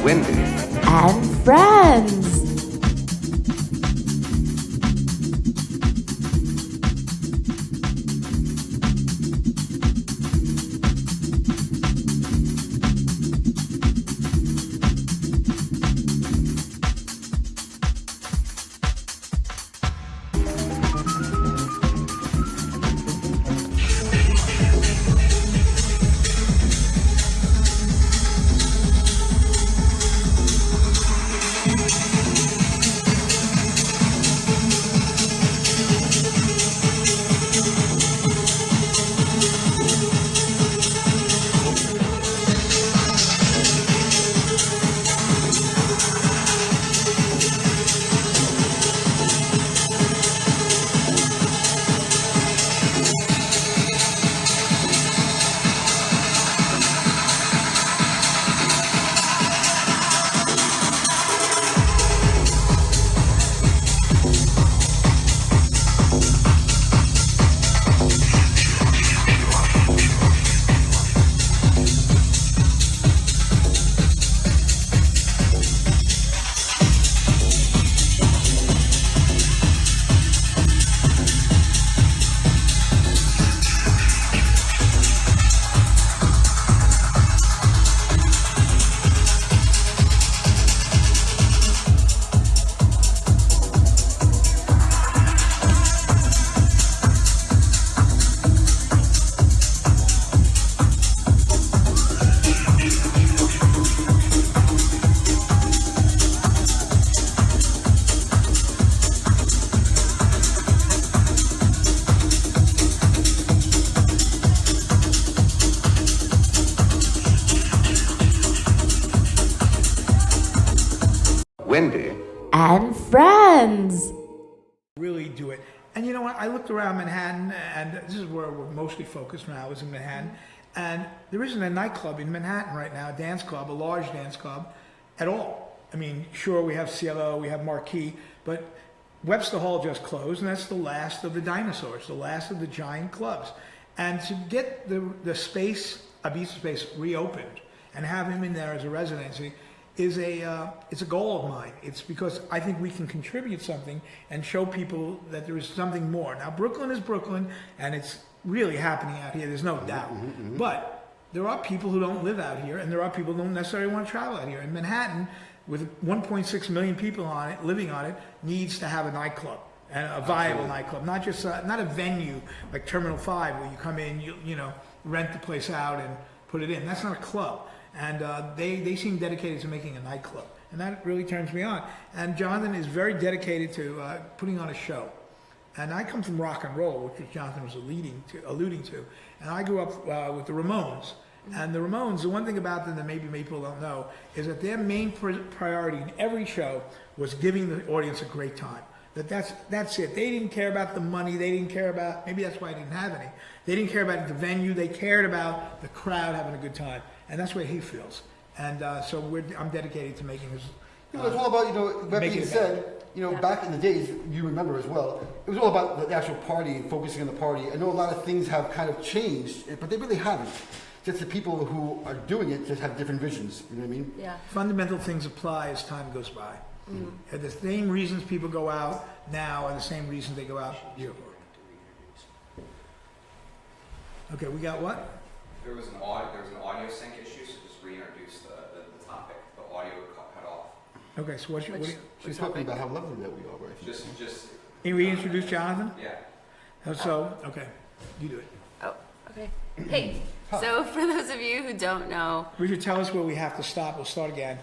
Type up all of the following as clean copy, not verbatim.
Wendy, and friends. Wendy, And friends. Really do it. And you know what? I looked around Manhattan, and this is where we're mostly focused now, is in Manhattan. And there isn't a nightclub in Manhattan right now, a dance club, a large dance club, at all. I mean, sure, we have CLO, we have Marquee, but Webster Hall just closed, and that's the last of the dinosaurs, the last of the giant clubs. And to get the space, Ibiza space, reopened and have him in there as a residency is it's a goal of mine. It's because I think we can contribute something and show people that there is something more. Now, Brooklyn is Brooklyn, and it's really happening out here. There's no doubt. But there are people who don't live out here, and there are people who don't necessarily want to travel out here. And Manhattan, with 1.6 million people on it, living on it, needs to have a nightclub, and a viable nightclub, not just not a venue like Terminal 5 where you come in, you know, rent the place out and put it in. That's not a club. And they seem dedicated to making a nightclub, and that really turns me on. And Jonathan is very dedicated to putting on a show. And I come from rock and roll, which Jonathan was alluding to. And I grew up with the Ramones. And the Ramones, the one thing about them that maybe people don't know is that their main priority in every show was giving the audience a great time. That's it. They didn't care about the money. They didn't care about, maybe that's why I didn't have any. They didn't care about the venue. They cared about the crowd having a good time. And that's the way he feels. And so I'm dedicated to making his... It's all about, that being said, back in the days, you remember as well, it was all about the actual party and focusing on the party. I know a lot of things have kind of changed, but they really haven't. Just the people who are doing it just have different visions, you know what I mean? Yeah. Fundamental things apply as time goes by. And the same reasons people go out now are the same reasons they go out here. Okay, we got what? There was an audio sync issue, so just reintroduce the topic. The audio cut off. Okay, so what She's talking about how lovely that we are, right? Just. Can you reintroduce Jonathan? Yeah. So, okay, you do it. Oh, okay. Hey, so for those of you who don't know, Richard, tell us where we have to stop. We'll start again.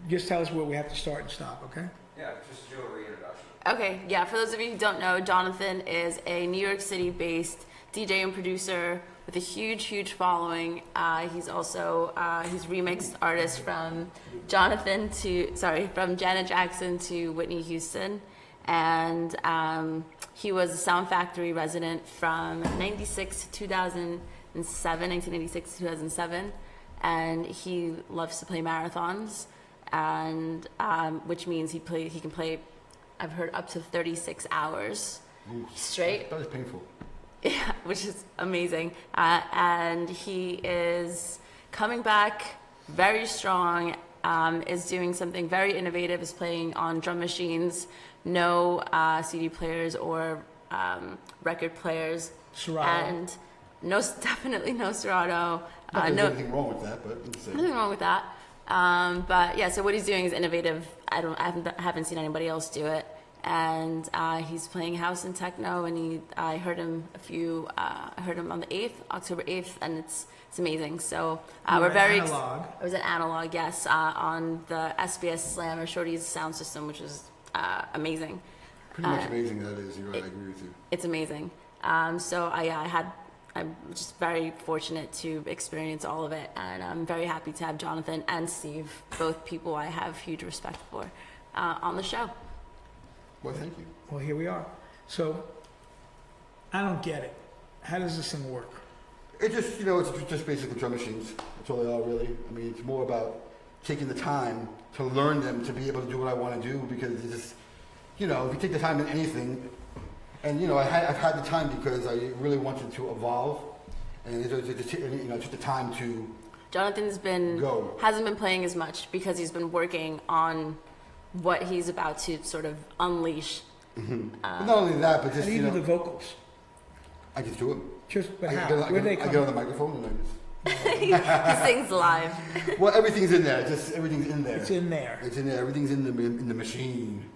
Just tell us where we have to start and stop, okay? Yeah, just do a reintroduction. okay, yeah, for those of you who don't know, Jonathan is a New York City-based DJ and producer with a huge following. He's also he's remixed artists from from Janet Jackson to Whitney Houston, and he was a Sound Factory resident from 1996 to 2007, and he loves to play marathons, and which means he can play, I've heard, up to 36 hours straight. That is painful. Yeah, which is amazing. And he is coming back very strong is doing something very innovative, is playing on drum machines, no CD players or record players. Serato. And no, definitely no Serato. Not that No, there's anything wrong with that, but I'm just saying. nothing wrong with that. But yeah, so what he's doing is innovative. I haven't seen anybody else do it. And he's playing house and techno, and I heard him I heard him on the 8th, October 8th, and it's amazing. So You we're were very Analog. It was an analog, yes, on the SBS Slam or Shorty's sound system, which is amazing. Pretty much amazing that is. You're right, I agree with you. It's amazing. So I'm just very fortunate to experience all of it, and I'm very happy to have Jonathan and Steve, both people I have huge respect for, on the show. Well, thank you. Well, here we are. So, I don't get it. How does this thing work? It just, it's just basically drum machines. That's all they are, really. I mean, it's more about taking the time to learn them, to be able to do what I want to do, because it's just, if you take the time in anything, and, I've had the time because I really wanted to evolve, and it took the time to Jonathan's hasn't been playing as much because he's been working on what he's about to sort of unleash. But not only that, but How just, do you do the vocals? I just do it. But I how? get, Where do they I come get on the from? microphone and I just... He sings live. Well, everything's in there. Just everything's in there. It's in there. It's in there. Everything's in the machine.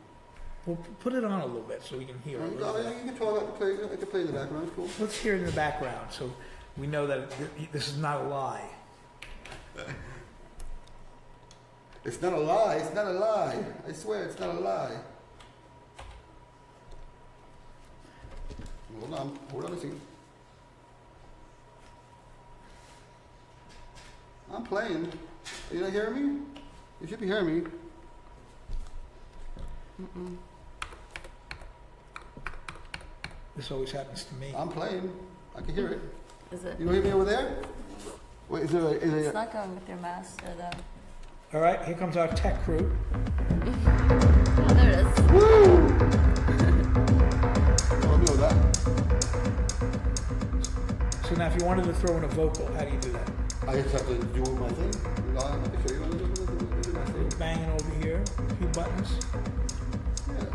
Well, put it on a little bit so we can hear it. Oh, yeah, you can talk. I can play in the background. It's cool. Let's hear it in the background so we know that this is not a lie. It's not a lie. It's not a lie. I swear, it's not a lie. Hold on a second. I'm playing. Are you not hearing me? You should be hearing me. This always happens to me. I'm playing. I can hear it. Is it? You don't hear me over there? Wait, is It's it not going with your master though. All right, here comes our tech crew. Oh, there it is. Woo! Oh, I know that. So now if you wanted to throw in a vocal, how do you do that? I just have to do my thing. I can show you. Do my thing. Banging over here, a few buttons. Yeah.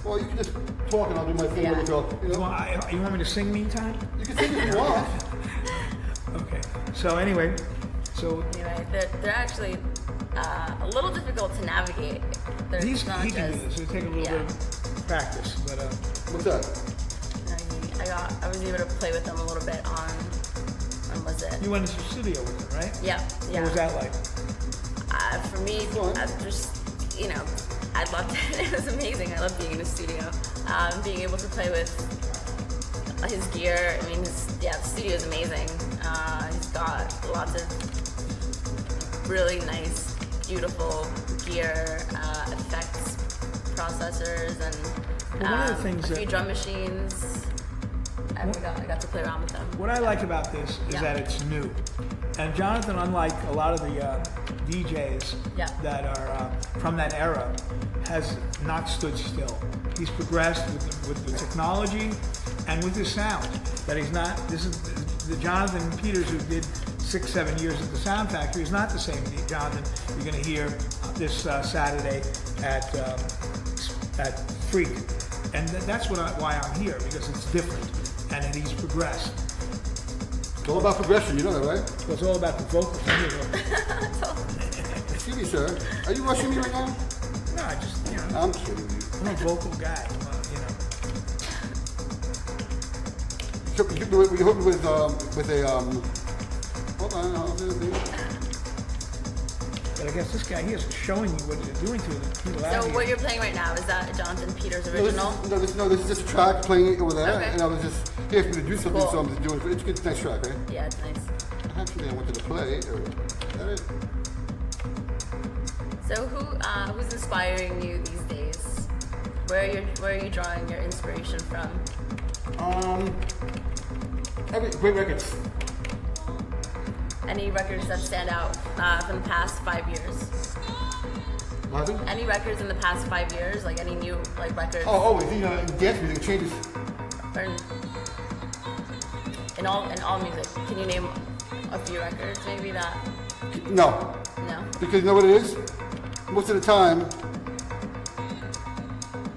Well, you can just talk and I'll do my thing Yeah. when you go. You want me to sing meantime? You can sing if you want. Okay. So anyway, Anyway, they're actually a little difficult to navigate. They're he not can do just- this. It'll take a little yeah. bit of practice, but What's that? I was able to play with them a little bit on when was it? you went into the studio with him, right? Yeah. What was that like? For me, Fun. I just, I loved it. It was amazing. I loved being in the studio. Being able to play with his gear. I mean, the studio is amazing. He's got lots of really nice, beautiful gear, effects, processors, and Well, one of the things a few that- drum machines. I got to play around with them. What I like about this is Yeah. that it's new. And Jonathan, unlike a lot of the DJs Yeah. that are from that era, has not stood still. He's progressed with the technology and with his sound. That he's not, this is the Jonathan Peters who did 6-7 years at the Sound Factory is not the same Jonathan you're going to hear this Saturday at Freak. And that's why I'm here, because it's different. And he's progressed. It's all about progression, you know that, right? Well, it's all about the vocals. Excuse me, sir. Are you rushing me right now? No, I just, I'm kidding you. I'm a vocal guy. You hooked me with a hold on, I'll do it. But I guess this guy here is showing you what you're doing to the people out So here. what you're playing right now, is that Jonathan Peters' original? No, this is just a track playing it over there, Okay. and I was just he asked me to do something, Cool. so I'm just doing it. It's a nice track, right? Yeah, it's nice. Actually, I wanted to play. Is that it? So who's inspiring you these days? Where are you drawing your inspiration from? Great records. Any records that stand out from the past 5 years? Pardon? Any records in the past 5 years? Like any new records? Oh, always. Dance music changes. Or in all music. Can you name a few records maybe that No. No. Because you know what it is? Most of the time,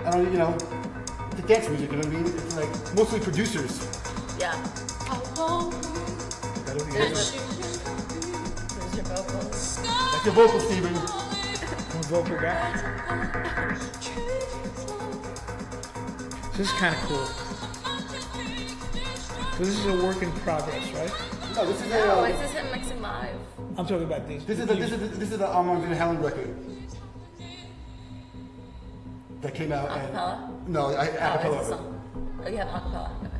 I don't, the dance music, you know what I mean? It's like mostly producers. Yeah. That'll be There's good. your vocals. That's your vocal, Steven. I'm a vocal guy. This is kind of cool. So this is a work in progress, right? No, this is No, a. it's just him mixing live. I'm talking about these. This is the Armand Van Halen record that came out. Acapella? No, Oh, it's acapella. a song. Oh, you have acapella. Okay.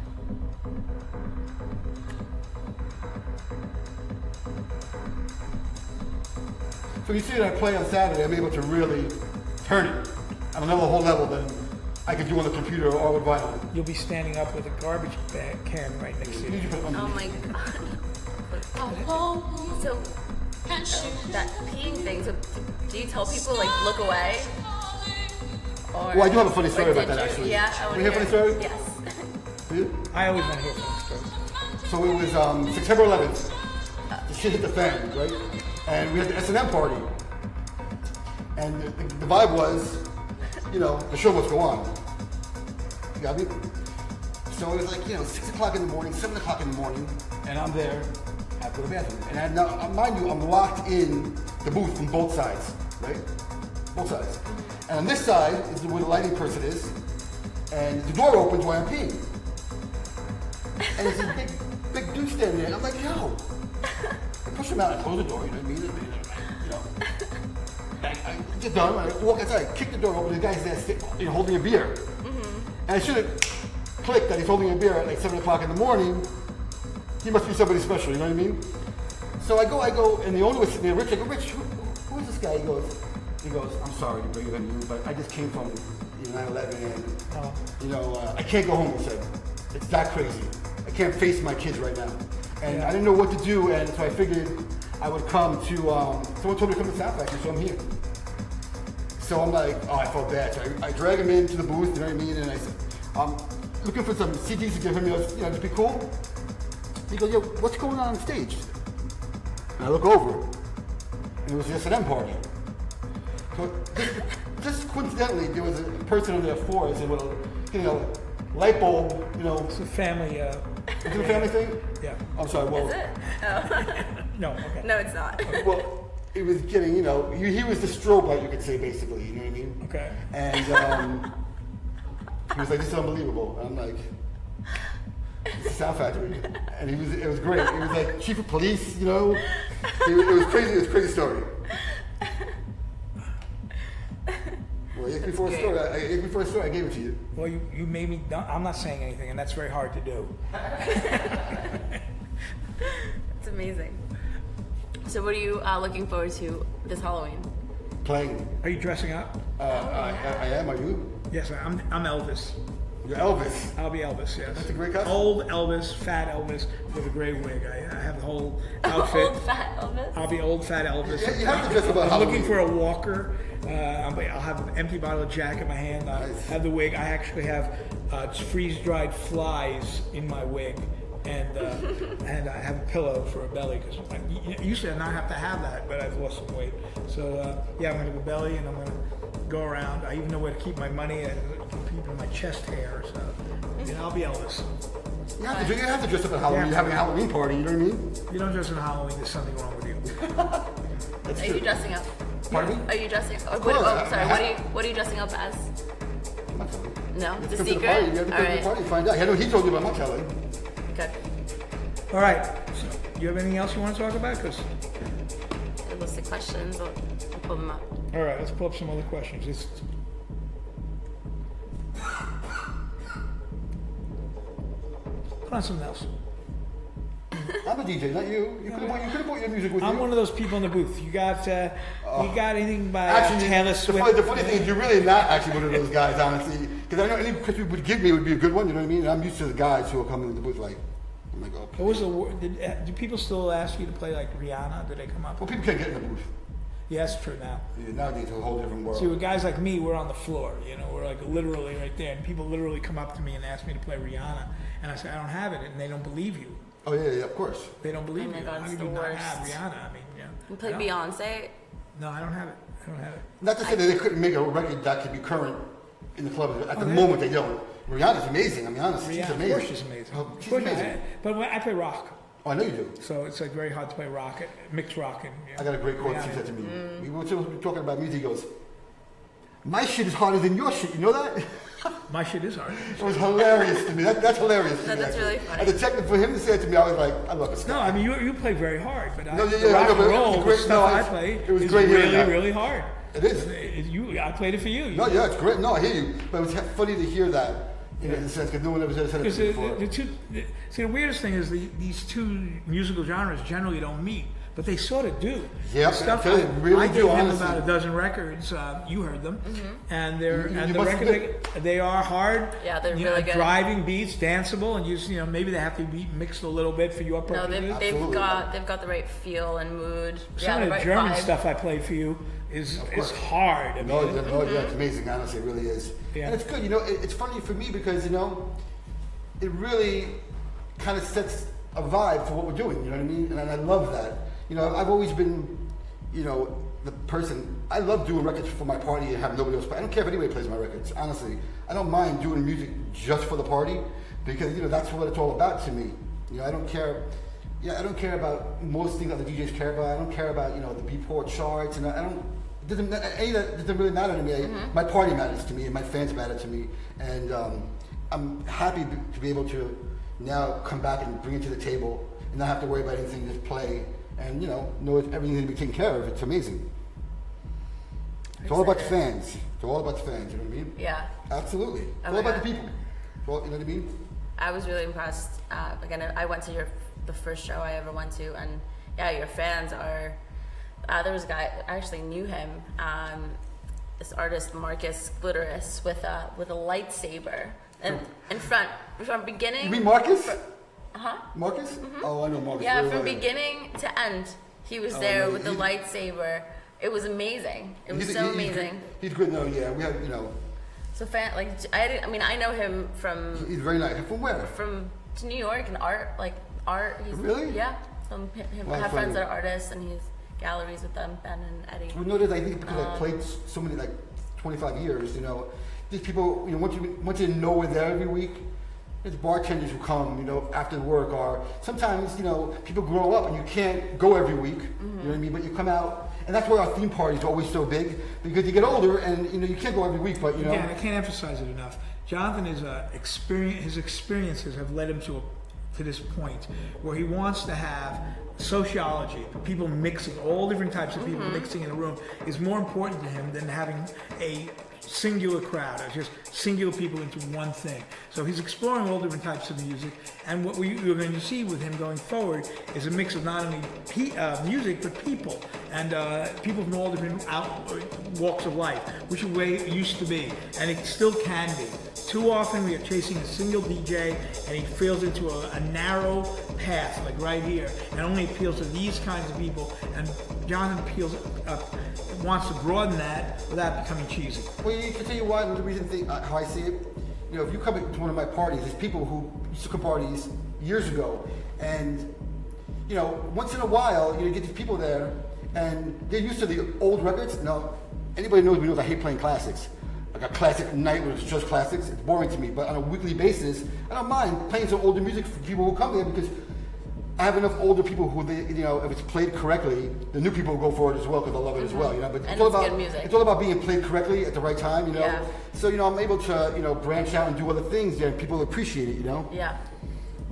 So you see that I play on Saturday, I'm able to really turn it on another whole level than I could do on the computer or with vinyl. You'll be standing up with a garbage bag can right next to You need you. to put it Oh underneath. my god. So, that peeing thing, so do you tell people, like, look away? Or, Well, I do have a funny story or about did that, you? actually. Yeah, I want We have a funny story? Yes. Do you? I always want to hear from stories. So it was September 11th. The shit hit the fan, right? And we had the S&M party. And the vibe was, the show must go on. You got me? So it was like, 6 o'clock in the morning, 7 o'clock in the morning, and I'm there. I have to go to the bathroom. And now, mind you, I'm locked in the booth from both sides, right? Both sides. And on this side is where the lighting person is, and the door opens while I'm peeing. And there's a big dude standing there, and I'm like, yo. I push him out, I close the door, you know what I mean? I get done, I walk outside, kick the door open, the guy's there holding a beer. And I should have clicked that he's holding a beer at like 7 o'clock in the morning. He must be somebody special, you know what I mean? So I go, and the owner was sitting there, Rich, I go, Rich, who is this guy? He goes, I'm sorry to bring it on you, but I just came from 9/11 and, I can't go home, he said. It's that crazy. I can't face my kids right now. And I didn't know what to do, and so I figured I would come to, someone told me to come to South Factory, so I'm here. So I'm like, I felt bad. So I drag him into the booth, you know what I mean? And I said, I'm looking for some CDs to give him, just be cool. He goes, yo, what's going on stage? And I look over, and it was the S&M party. So just coincidentally, there was a person on there for us, and with a light bulb, It's a family. Is it a family thing? Yeah. I'm sorry, well. Is it? Oh. No. Okay. No, it's not. Well, it was getting, he was the strobe light, you could say, basically, you know what I mean? Okay. And he was like, this is unbelievable. And I'm like, it's a Sound Factory. And it was great. It was like chief of police, It was crazy. It was a crazy story. Well, before a story, I gave it to you. Well, you made me. I'm not saying anything, and that's very hard to do. It's amazing. So what are you looking forward to this Halloween? Playing. Are you dressing up? I am. Are you? Yes, I'm Elvis. You're Elvis. I'll be Elvis. Yes. That's a great costume. Old Elvis, fat Elvis with a gray wig. I have the whole outfit. Old fat Elvis? I'll be old fat Elvis. You have to dress up about I'm looking Halloween. for a walker. I'll have an empty bottle of Jack in my hand. I Nice. have the wig. I actually have freeze-dried flies in my wig, and I have a pillow for a belly because usually I not have to have that, but I've lost some weight. So I'm gonna have a belly, and I'm gonna go around. I even know where to keep my money and keep in my chest hair. So I'll be Elvis. You have to dress up at Halloween. Yeah. You're having a Halloween party, you know what I mean? You don't dress in Halloween. There's something wrong with you. That's Are true. you dressing up? Pardon me? Are you dressing? Or course. what are you dressing up as? No, You it's a have to come to the secret. party. You have to All come to the right, party and find out. I know he told you, but I'm not telling. good. All right. So, you have anything else you want to talk about? Because A list of questions. I'll pull them up. all right, let's pull up some other questions. Put on something else. I'm a DJ, not you. You could have brought your music with I'm you. one of those people in the booth. You got anything by Actually, Taylor the Swift? funny thing is, you're really not actually one of those guys, honestly. Because I know any Chris would give me would be a good one, you know what I mean? And I'm used to the guys who are coming in the booth like, I'm like, What was do people still ask you to play like Rihanna? Do they come up? well, people can't get in the booth. Yeah, that's true now. Yeah, nowadays it's a whole different world. See, with guys like me, we're on the floor. We're like literally right there, and people literally come up to me and ask me to play Rihanna, and I say I don't have it, and they don't believe you. Oh yeah, of course. They don't believe Oh my you. God, How it's could the you not worst. have Rihanna? I mean, You play Beyonce. No, I don't have it. Not to say that they couldn't make a record that could be current in the club. At the moment, they don't. Rihanna's amazing. I mean, honestly, she's amazing. Of course she's amazing. Oh, she's Of course amazing. But I play rock. Oh, I know you do. So it's like very hard to play rock, mixed rock. And, I got a great quote she said to me. We were talking about music. He goes, "My shit is harder than your shit. You know that?" My shit is hard. It was hilarious to me. That's hilarious to me. That's actually. really funny. And the technique for him to say it to me, I was like, I love this guy. No, I mean you play very hard, but No, the rock and roll, the stuff I play, it was is great hearing really, that. really hard. It is. I played it for you. No, yeah, it's great. No, I hear you. But it was funny to hear that. In a sense, because no one ever said it to me before. The weirdest thing is these two musical genres generally don't meet, but they sort of do. Yep, Stuff they really I do, gave him honestly. about a dozen records. You heard them, and they're You and the must records they are hard. Yeah, they're you really know, good. Driving beats, danceable, and maybe they have to be mixed a little bit for your No, purposes. they've Absolutely. got the right feel and mood. Some the of the right German vibe. stuff I play for you is hard. I mean, Yeah, it's amazing. Honestly, it really is. Yeah. And it's good. It's funny for me because it really kind of sets a vibe for what we're doing. You know what I mean? And I love that. I've always been, the person. I love doing records for my party and have nobody else play. I don't care if anybody plays my records. Honestly, I don't mind doing music just for the party because that's what it's all about to me. I don't care. Yeah, I don't care about most things that the DJs care about. I don't care about the Beatport charts, and I don't. Any of that doesn't really matter to me. My party matters to me, and my fans matter to me, and I'm happy to be able to now come back and bring it to the table and not have to worry about anything. Just play and know everything's going to be taken care of. It's amazing. It's all about the fans. It's all about the fans. You know what I mean? Yeah. Absolutely. It's all my about God. the people. You know what I mean? I was really impressed. Again, I went to the first show I ever went to, and yeah, your fans are. There was a guy, I actually knew him. This artist Marcus Glitteris with a lightsaber, and in front from beginning. You mean Marcus? Uh-huh. Marcus? Oh, I know Marcus. Yeah, very from well. beginning to end, he was Oh, there no, with the lightsaber. It was amazing. It was so amazing. He's good. No, yeah, we have So I know him from He's very nice. From where? New York and art. He's, Really? Yeah. Him. Wow, I have funny. friends that are artists, and he's galleries with them, Ben and Eddie. Well, notice I think because I played so many 25 years. These people. Once you know we're there every week. There's bartenders who come, after work, or sometimes, people grow up and you can't go every week. You know what I mean? But you come out, and that's why our theme parties are always so big because you get older and you can't go every week. But Yeah, I can't emphasize it enough. Jonathan is his experiences have led him to this point where he wants to have sociology, people mixing, all different types of people mixing in a room is more important to him than having a singular crowd, or just singular people into one thing. So he's exploring all different types of music, and what you're going to see with him going forward is a mix of not only music, but people, and people from all different walks of life, which is the way it used to be, and it still can be. Too often we are chasing a single DJ, and he falls into a narrow path, like right here, and only appeals to these kinds of people, and Jonathan wants to broaden that without becoming cheesy. Well, you can tell you why. The reason how I see it. If you come to one of my parties, there's people who used to come parties years ago, and once in a while, you get these people there, and they're used to the old records. Now, anybody knows me knows I hate playing classics. Like a classic night where it's just classics, it's boring to me. But on a weekly basis, I don't mind playing some older music for people who come there because I have enough older people who if it's played correctly, the new people will go for it as well because they'll love it as well. But And it's all it's about good music. it's all about being played correctly at the right time. Yeah. So I'm able to branch out and do other things there, and people appreciate it. Yeah.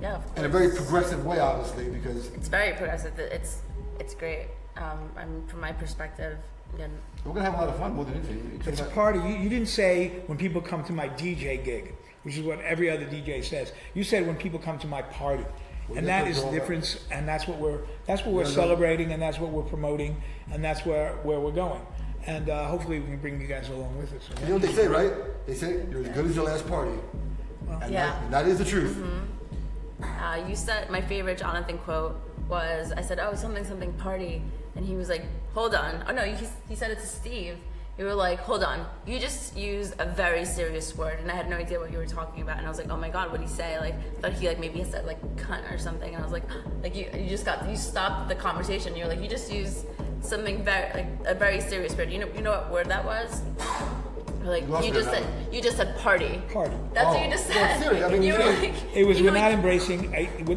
Yeah. Of In a course. very progressive way, obviously, because It's very progressive. It's great. And from my perspective, again, we're gonna have a lot of fun more than anything. It's a party. You didn't say when people come to my DJ gig, which is what every other DJ says. You said when people come to my party. And that is the difference, and that's what we're celebrating, and that's what we're promoting, and that's where we're going. And hopefully we can bring you guys along with us. You know what they say, right? They say you're as good as your last party. And Yeah. that is the truth. you said my favorite Jonathan quote was, I said, "Oh, something party," and he was like, "Hold on." Oh no, he said it to Steve. You were like, "Hold on, you just used a very serious word," and I had no idea what you were talking about. And I was like, "Oh my god, what did he say?" Like, I thought he maybe said cunt or something. And I was like, you stopped the conversation. You're like, you just used something very like a very serious word. You know what word that was? Like Lost you me just on said you just said party. Party. That's what Oh, you just well, said. serious. I mean, you were serious. like, It was, you we're were not like, embracing,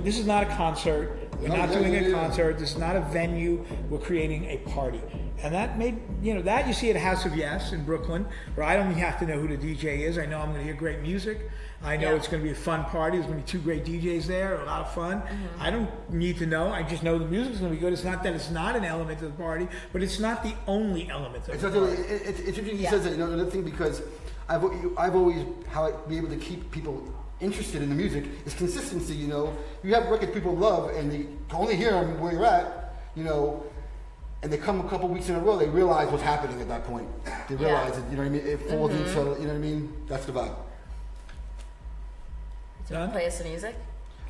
this is not a concert. We're No, not yeah, doing yeah, a yeah. concert. This is not a venue. We're creating a party. And that made, that you see at House of Yes in Brooklyn, where I don't even have to know who the DJ is. I know I'm going to hear great music. I know Yeah. it's going to be a fun party. There's going to be 2 great DJs there, a lot of fun. I don't need to know. I just know the music's going to be good. It's not that it's not an element of the party, but it's not the only element of It's the not party. it's interesting he Yeah. says that, another thing, because I've always, how I be able to keep people interested in the music is consistency, You have records people love, and they only hear them where you're at, and they come a couple weeks in a row, they realize what's happening at that point. They realize that, it falls into, that's the vibe. Done? play us some music.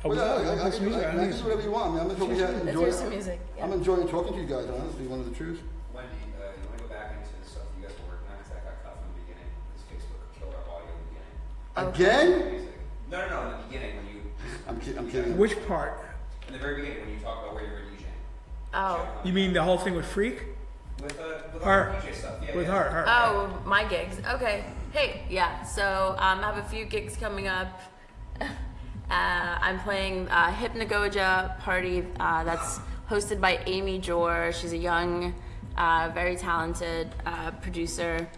Oh, Well, yeah, I that's music. I can think do it's- whatever you want, man. I'm Let's hear some music. Yeah. I'm enjoying talking to you guys, honestly, one of the truths. Wendy, you want to go back into the stuff you guys were working on? Because that got cut from the beginning. Because Facebook killed our audio in the beginning. Again? Music. No, in the beginning when you, I'm kidding. Which part? in the very beginning when you talk about where you were DJing. Oh. You mean the whole thing with Freak? With Her. all the DJ stuff. Yeah, With yeah. her. Oh, my gigs. Okay. Hey, yeah. So I have a few gigs coming up. I'm playing Hypnagogia Party that's hosted by Amy Jor. She's a young, very talented producer.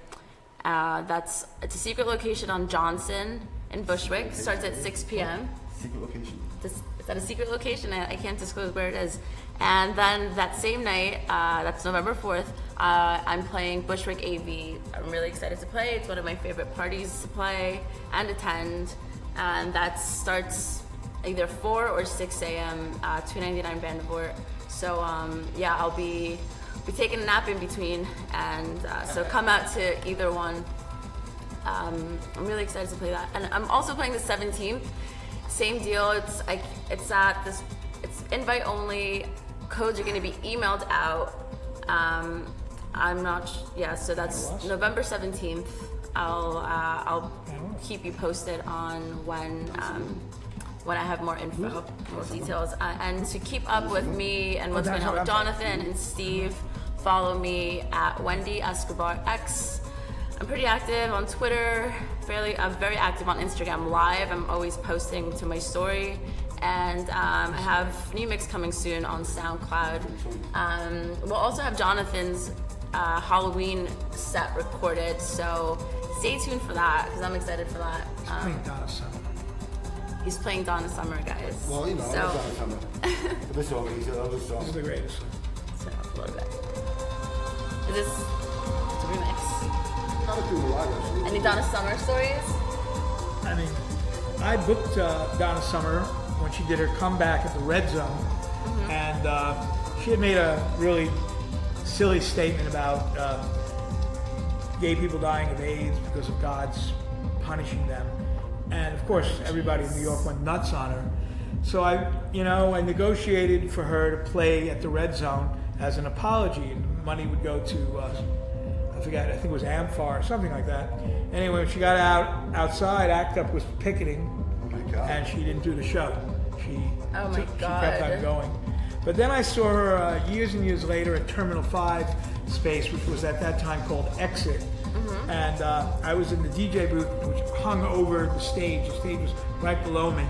It's a secret location on Johnson in Bushwick. Starts at 6 p.m. Secret location. It's at a secret location. I can't disclose where it is. And then that same night, that's November 4th, I'm playing Bushwick AV. I'm really excited to play. It's one of my favorite parties to play and attend. And that starts either 4 or 6 a.m., 299 Vandervoort. So I'll be taking a nap in between. And so come out to either one. I'm really excited to play that. And I'm also playing the 17th. Same deal. It's invite only. Codes are going to be emailed out. I'm not. So that's November 17th. I'll keep you posted on when I have more info, more details. And to keep up with me and what's going on with Jonathan and Steve, follow me at Wendy Escobar X. I'm pretty active on Twitter. I'm very active on Instagram Live. I'm always posting to my story. And I have new mix coming soon on SoundCloud. We'll also have Jonathan's Halloween set recorded, so stay tuned for that because I'm excited for that. Playing Donna Summer. He's playing Donna Summer, guys. Well, I so, love Summer. This song, he said, I love this song. This is the greatest. so a little bit. Is this it's a remix? Gotta do the live, actually. Any Donna Summer stories? I mean, I booked Donna Summer when she did her comeback at the Red Zone, and she had made a really silly statement about gay people dying of AIDS because of God's punishing them. And of course, everybody in New York went nuts on her. So I negotiated for her to play at the Red Zone as an apology, and money would go to, I forget, I think it was Amphar or something like that. Anyway, when she got outside, ACT UP was picketing, Oh my God. and she didn't do the show. She kept God. on going. But then I saw her years and years later at Terminal 5 space, which was at that time called Exit. And I was in the DJ booth, which hung over the stage. The stage was right below me.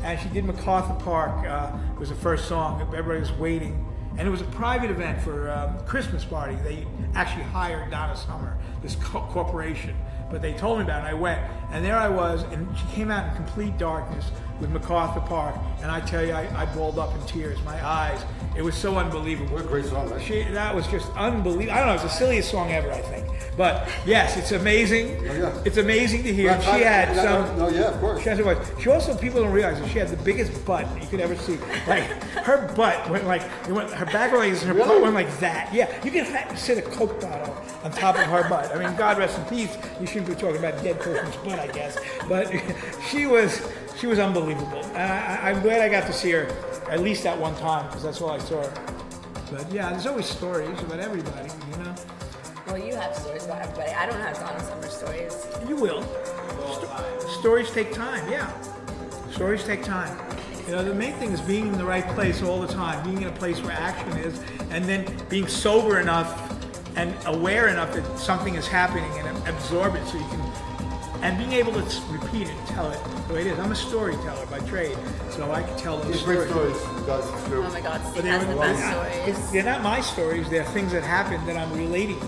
And she did MacArthur Park. It was the first song. Everybody was waiting. And it was a private event for a Christmas party. They actually hired Donna Summer, this corporation. But they told me about it, and I went. And there I was, and she came out in complete darkness with MacArthur Park. And I tell you, I balled up in tears, my eyes. It was so unbelievable. What a great song, right? That was just unbelievable. I don't know, it's the silliest song ever, I think. But yes, it's amazing. Oh, yeah. It's amazing to hear. Well, She had some. No, yeah, of course. She has a voice. She also, people don't realize that she had the biggest butt you could ever see. Like, her butt went like, her back legs and her butt went like that. Yeah, you can sit a Coke bottle on top of her butt. I mean, God rest in peace. You shouldn't be talking about dead person's butt, I guess. But she was unbelievable. I'm glad I got to see her at least that one time, because that's all I saw her. But yeah, there's always stories about everybody, you know? Well, you have stories about everybody. I don't have Donna Summer stories. You will. Stories take time, yeah. Stories take time. You know, the main thing is being in the right place all the time, being in a place where action is, and then being sober enough and aware enough that something is happening and absorb it so you can, and being able to repeat it, tell it the way it is. I'm a storyteller by trade, so I can tell those It's great stories. stories, guys. It's true. Oh my God, Steve But has the best stories. they're not my stories, they're things that happened that I'm relating,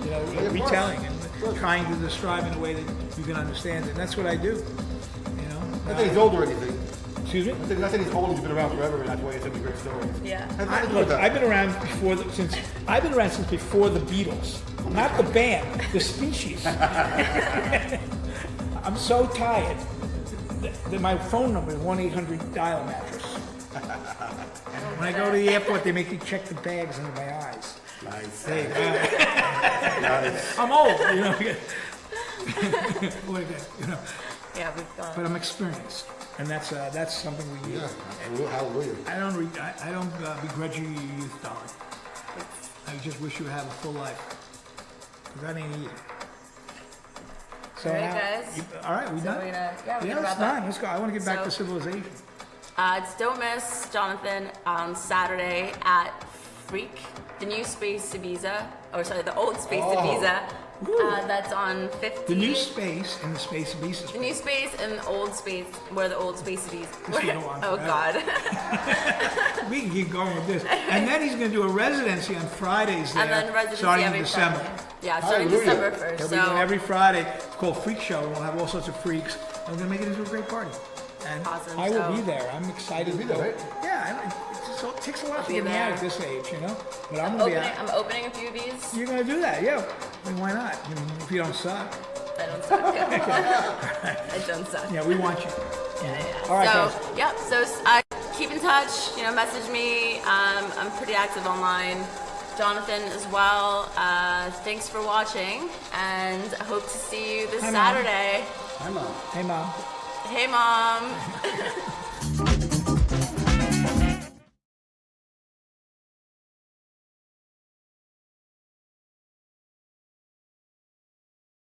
you know, of course. retelling Of course. and trying to describe in a way that you can understand it. And that's what I do, you know. Not that he's old or anything. Excuse me? Not that he's old, he's been around forever, and that's why he's such a great story. Yeah. Has nothing to do Look, with that. I've been around since before the Beatles, not the band, the species. I'm so tired that my phone number is 1-800 mattress. And when I go to the airport, they make me check the bags under my eyes. Nice. Hey, Nice. I'm old, you know. What again, you know. Yeah, we've gone. But I'm experienced, and that's something we use. Yeah, hallelujah. I don't begrudge you your youth, darling. I just wish you would have a full life. 'Cause that ain't easy. So All right, now- guys. all right, we So done? we're gonna Yeah, wrap it's up. done. Let's go. I want to get back So- to civilization. Don't miss Jonathan on Saturday at Freak, the new Space Ibiza, or sorry, the old Space Ibiza. That's on 15. The new space in the space of Beast. The new space and the old space, where the old Space Ibiza. This will go on Oh forever. God. We can keep going with this. And then he's going to do a residency on Fridays there, And then residency starting in every December. Friday. Yeah, starting Hallelujah. December He'll 1st. be doing So every Friday. It's called Freak Show. We'll have all sorts of freaks. And we're going to make it into a great party. And Awesome, I will so- be there. I'm excited. You'll be there, right? Yeah, it takes a lot to be get me out there. at this age, you know? But I'm going to be out. I'm opening a few of these. You're going to do that, yeah. I mean, why not? I mean, if you don't suck. I don't suck. I don't suck. Yeah, we want you. Yeah. All right, so, guys. yeah, so keep in touch, message me. I'm pretty active online. Jonathan as well. Thanks for watching, and I hope to see you this Hi, Mom. Saturday. Hi, Mom. Hey, Mom. Hey, Mom.